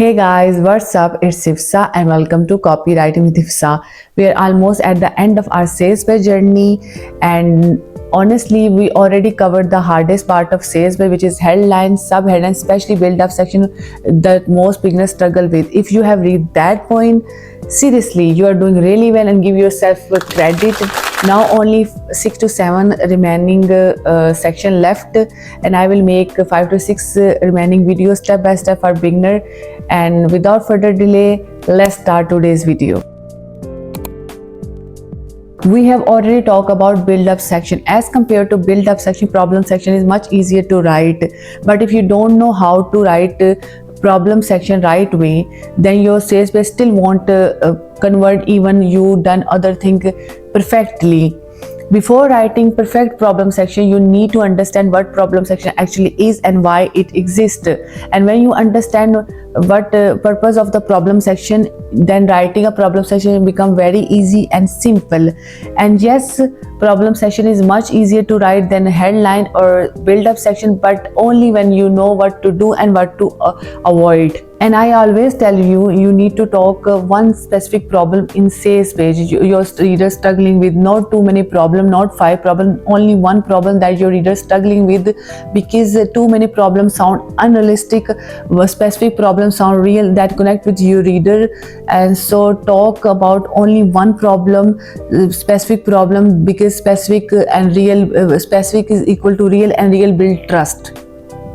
Hey guys, what's up? It's Ifsa and welcome to Copywriting with Ifsa. We are almost at the end of our sales page journey, and honestly, we already covered the hardest part of sales page, which is headline, subheadline, especially build-up section that most beginners struggle with. If you have reached that point, seriously, you are doing really well and give yourself credit. Now only 6 to 7 remaining section left, and I will make 5 to 6 remaining videos step by step for beginner. And without further delay, let's start today's video. We have already talked about build-up section. As compared to build-up section, problem section is much easier to write. But if you don't know how to write problem section right way, then your sales page still won't convert even you done other thing perfectly. Before writing perfect problem section, you need to understand what problem section actually is and why it exists. And when you understand what purpose of the problem section, then writing a problem section become very easy and simple. And yes, problem section is much easier to write than headline or build up section, but only when you know what to do and what to avoid. And I always tell you, you need to talk one specific problem in sales page. Your reader struggling with not too many problem, not 5 problem, only one problem that your reader struggling with, because too many problems sound unrealistic. Specific problems sound real that connect with your reader. And so talk about only one problem, specific problem, because specific and real, specific is equal to real, and real build trust.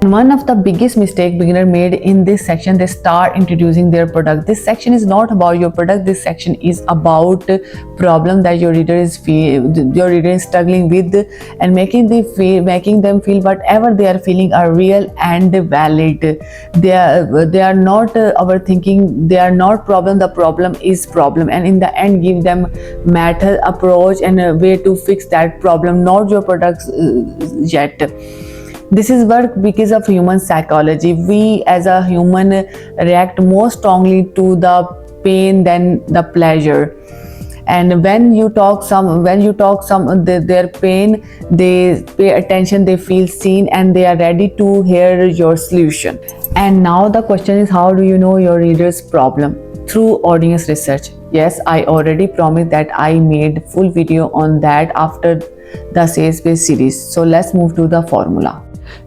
One of the biggest mistake beginner made in this section, they start introducing their product. This section is not about your product. This section is about problem that your reader is struggling with, and making them feel whatever they are feeling are real and valid. They are not overthinking. They are not problem. The problem is problem, and in the end, give them method, approach, and a way to fix that problem, not your products yet. This is work because of human psychology. We as a human react more strongly to the pain than the pleasure. And when you talk their pain, they pay attention, they feel seen, and they are ready to hear your solution. And now the question is, how do you know your reader's problem? Through audience research. Yes, I already promised that I made full video on that after the sales page series. So let's move to the formula.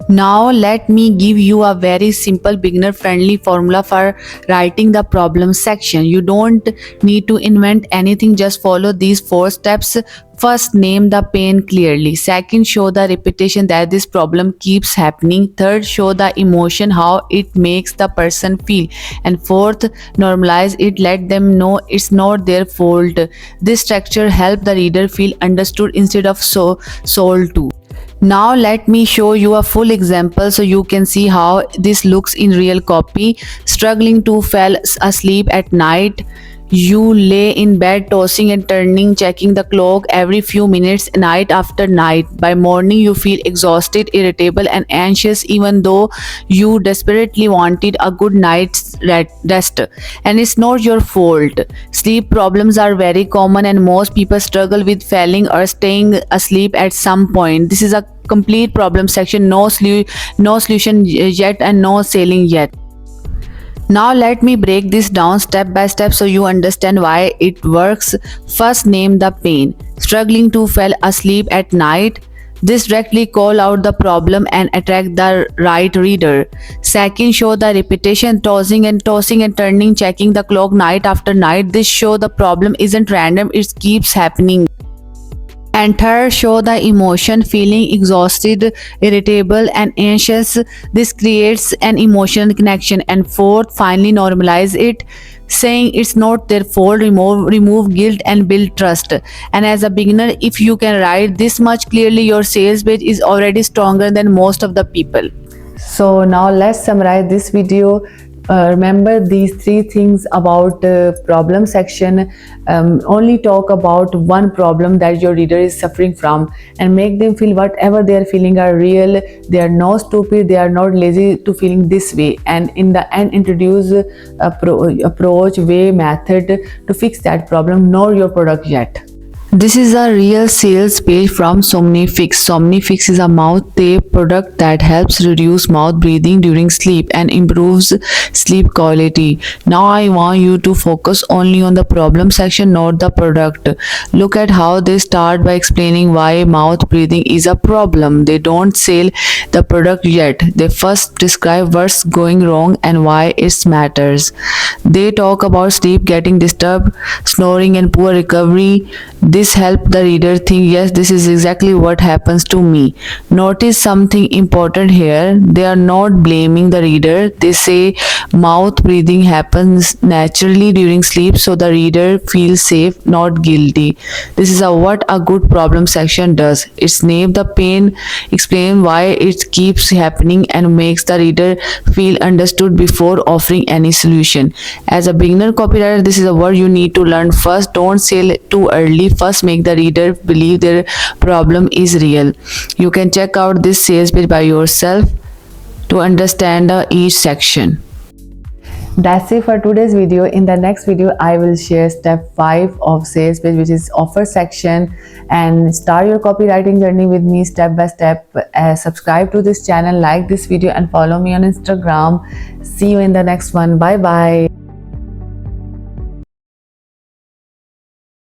Now let me give you a very simple beginner friendly formula for writing the problem section. You don't need to invent anything, just follow these 4 steps. First, name the pain clearly. Second, show the repetition that this problem keeps happening. Third, show the emotion, how it makes the person feel. And fourth, normalize it, let them know it's not their fault. This structure helps the reader feel understood instead of sold to. Now let me show you a full example so you can see how this looks in real copy. Struggling to fall asleep at night. You lay in bed tossing and turning, checking the clock every few minutes, night after night. By morning you feel exhausted, irritable and anxious, even though you desperately wanted a good night's rest. And it's not your fault. Sleep problems are very common, and most people struggle with falling or staying asleep at some point. This is a complete problem section. No solution yet, and no sailing yet. Now let me break this down step by step so you understand why it works. First, name the pain. Struggling to fall asleep at night. This directly call out the problem and attract the right reader. Second, show the repetition, tossing and turning, checking the clock night after night. This show the problem isn't random, it keeps happening. And third, show the emotion, feeling exhausted, irritable and anxious. This creates an emotional connection. And fourth, finally normalize it, saying it's not their fault, remove guilt and build trust. And as a beginner, if you can write this much clearly, your sales page is already stronger than most of the people. So now let's summarize this video. Remember these 3 things about problem section. Only talk about one problem that your reader is suffering from, and make them feel whatever they are feeling are real. They are not stupid, they are not lazy to feeling this way. And in the end, introduce approach, way, method to fix that problem, not your product yet. This is a real sales page from Somnifix. Somnifix is a mouth tape product that helps reduce mouth breathing during sleep and improves sleep quality. Now I want you to focus only on the problem section, not the product. Look at how they start by explaining why mouth breathing is a problem. They don't sell the product yet. They first describe what's going wrong and why it matters. They talk about sleep getting disturbed, snoring, and poor recovery. This helps the reader think, yes, this is exactly what happens to me. Notice something important here. They are not blaming the reader. They say mouth breathing happens naturally during sleep, so the reader feels safe, not guilty. This is what a good problem section does. It's name the pain, explain why it keeps happening, and makes the reader feel understood before offering any solution. As a beginner copywriter, this is a word you need to learn first. Don't sell it too early. First, make the reader believe their problem is real. You can check out this sales page by yourself to understand each section. That's it for today's video. In the next video, I will share step 5 of sales page, which is offer section, and start your copywriting journey with me step by step. Subscribe to this channel, like this video, and follow me on Instagram. See you in the next one. Bye bye.